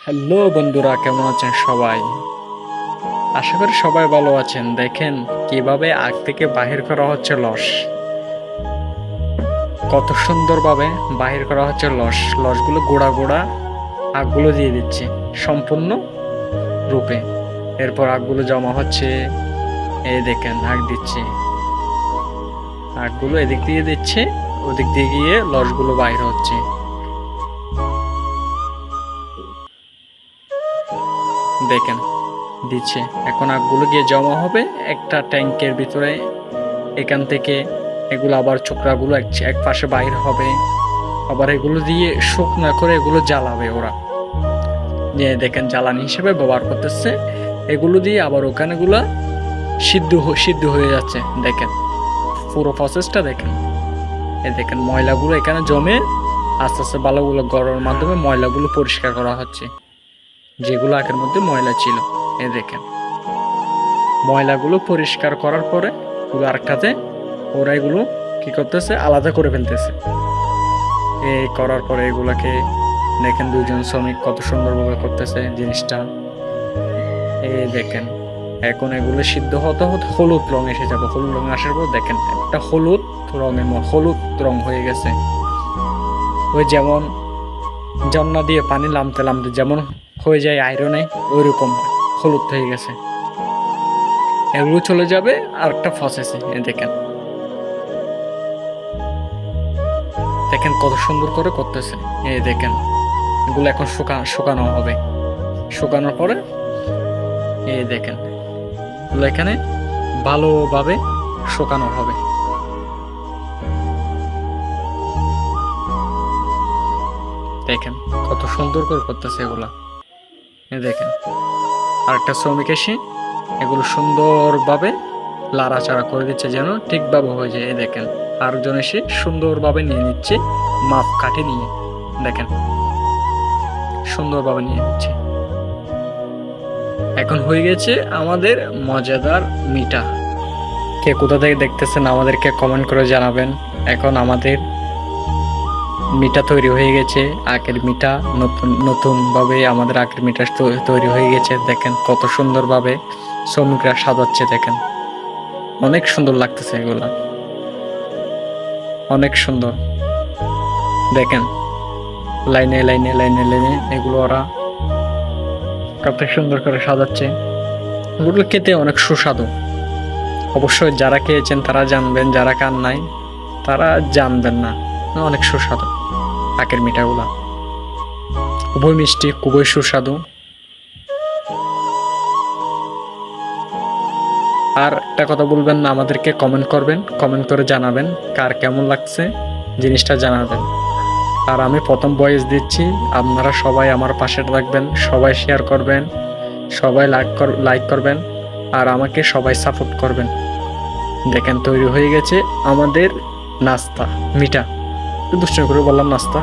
Hello বন্ধুরা, কেমন আছেন সবাই? আশা করি সবাই ভালো আছেন। দেখেন কিভাবে আগ থেকে বাহির করা হচ্ছে লস। কত সুন্দরভাবে বাহির করা হচ্ছে লসগুলো গোড়া গোড়া আগগুলো দিয়ে দিচ্ছে সম্পূর্ণ রূপে। এরপর আগগুলো জমা হচ্ছে। এই দেখেন আগ দিচ্ছে, আগগুলো এদিক দিয়ে দিচ্ছে, ওদিক দিয়ে গিয়ে লসগুলো বাইর হচ্ছে। দেখেন দিচ্ছে, এখন আগগুলো গিয়ে জমা হবে একটা ট্যাঙ্কের ভিতরে। এখান থেকে এগুলো আবার চোকরাগুলো এক পাশে বাইর হবে, আবার এগুলো দিয়ে শুকনা করে এগুলো জ্বালাবে ওরা। যে দেখেন জ্বালানি হিসেবে ব্যবহার করতেছে। এগুলো দিয়ে আবার ওখানেগুলো সিদ্ধ হয়ে যাচ্ছে। দেখেন পুরো প্রসেসটা দেখেন। এ দেখেন ময়লাগুলো এখানে জমে আস্তে আস্তে বালুগুলো গড়ার মাধ্যমে ময়লাগুলো পরিষ্কার করা হচ্ছে, যেগুলো আগের মধ্যে ময়লা ছিল। এ দেখেন ময়লাগুলো পরিষ্কার করার পরে ওগুলো আরেকটাতে ওরা এগুলো কি করতেছে, আলাদা করে ফেলতেছে। এই করার পরে এগুলাকে দেখেন দুজন শ্রমিক কত সুন্দরভাবে করতেছে জিনিসটা। এই দেখেন এখন এগুলো সিদ্ধ হতে হতে হলুদ রং এসে যাবে। হলুদ রং আসার পর দেখেন একটা হলুদ রং হয়ে গেছে। ওই যেমন জন্না দিয়ে পানি নামতে নামতে যেমন হয়ে যায় আয়রনে, ওই রকম হলুদ হয়ে গেছে। এগুলো চলে যাবে আর একটা প্রসেসে। দেখেন দেখেন কত সুন্দর করে করতেছে। এই দেখেন এগুলো এখন শুকানো হবে। শুকানোর পরে এই দেখেন এগুলো এখানে ভালোভাবে শুকানো হবে। দেখেন কত সুন্দর করে করতেছে এগুলা। এই দেখেন আরেকটা শ্রমিক এসে এগুলো সুন্দরভাবে লাড়াচাড়া করে দিচ্ছে যেন ঠিকভাবে হয়ে যায়। এই দেখেন আরেকজন এসে সুন্দরভাবে নিয়ে নিচ্ছে, মাপ কাটে নিয়ে। দেখেন সুন্দরভাবে নিয়ে নিচ্ছে। এখন হয়ে গেছে আমাদের মজাদার মিঠা। কে কোথা থেকে দেখতেছেন আমাদেরকে কমেন্ট করে জানাবেন। এখন আমাদের মিঠা তৈরি হয়ে গেছে, আখের মিঠা। নতুনভাবে আমাদের আখের মিঠা তৈরি হয়ে গেছে। দেখেন কত সুন্দরভাবে শ্রমিকরা সাজাচ্ছে। দেখেন অনেক সুন্দর লাগতেছে, এগুলা অনেক সুন্দর। দেখেন লাইনে লাইনে লাইনে লাইনে এগুলো ওরা কত সুন্দর করে সাজাচ্ছে। এগুলো খেতে অনেক সুস্বাদু। অবশ্যই যারা খেয়েছেন তারা জানবেন, যারা খান নাই তারা জানবেন না। অনেক সুস্বাদু আখের মিঠাগুলা, খুবই মিষ্টি, খুবই সুস্বাদু। আর একটা কথা বলবেন না, আমাদেরকে কমেন্ট করবেন, কমেন্ট করে জানাবেন কার কেমন লাগছে জিনিসটা জানাবেন। আর আমি প্রথম ভয়েস দিচ্ছি, আপনারা সবাই আমার পাশে থাকবেন, সবাই শেয়ার করবেন, সবাই লাইক করবেন, আর আমাকে সবাই সাপোর্ট করবেন। দেখেন তৈরি হয়ে গেছে আমাদের নাস্তা মিঠা। দুষ্ট করে বললাম নাস্তা।